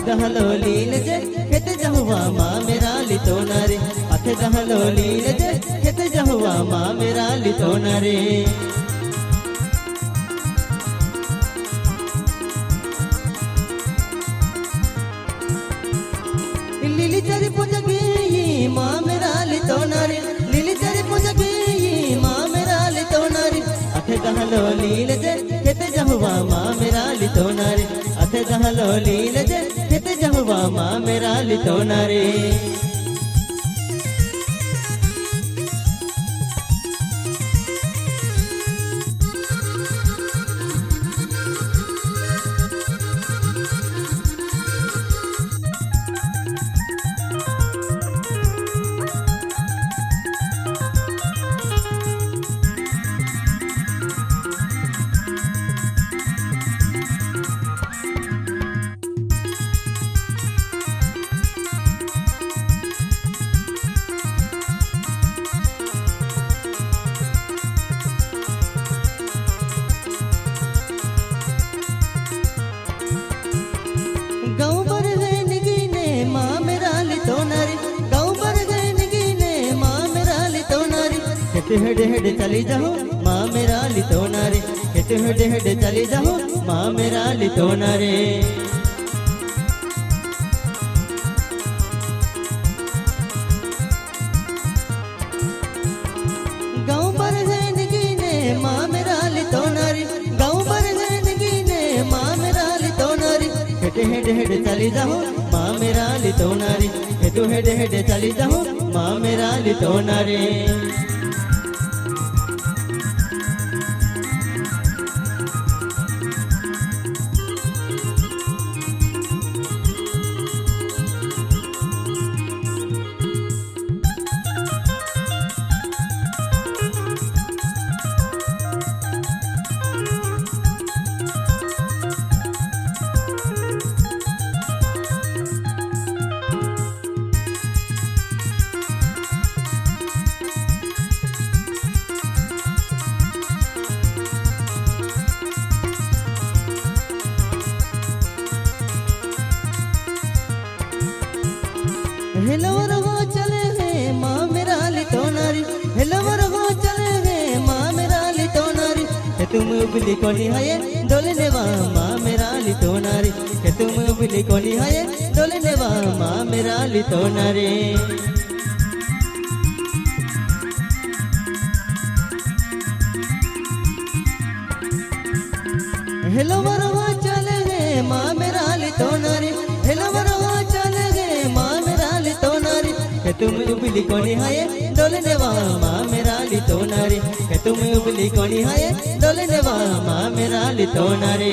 गहलो लील जे खेत जहुआ माँ मेरा लितो नारे हाथ गहलो लील जे खेत जहुआ माँ मेरा लितो नारे लिली चरी पुजगी माँ मेरा लितो नारे लिली चरी पुजगी माँ मेरा लितो नारे हाथ गहलो लील जे खेत जहुआ माँ मेरा लितो नारे हाथ गहलो लील जे खेत जहुआ माँ मेरा लितो नारे गाँव पर है निगीने माँ मेरा लितो नारी गाँव पर है निगीने माँ मेरा लितो नारी कहते हेडे हेडे चली जाओ माँ मेरा लितो नारी कहते हेडे हेडे चली जाओ माँ मेरा लितो नारी गाँव पर है निगीने माँ मेरा लितो नारी गाँव पर है निगीने माँ मेरा लितो नारी हेडे हेडे हेडे चली जाओ माँ मेरा लितो नारी हेडो हेडे हेडे चली जाओ माँ मेरा लितो नारी हेलोवर हो चले हैं माँ मेरा लितो नारी हेलोवर हो चले हैं माँ मेरा लितो नारी के तुम उबली कोनी है डोलने माँ मेरा लितो नारी के तुम उबली कोनी है डोलने माँ मेरा लितो नारी हेलोवर हो चले हैं माँ मेरा लितो नारी हेलोवर हो चले हैं माँ मेरा लितो नारी के तुम उबली कोनी है डोलने माँ मेरा लितो नारी के तुम उबली कोनी है डोलने माँ मेरा लितो नारी।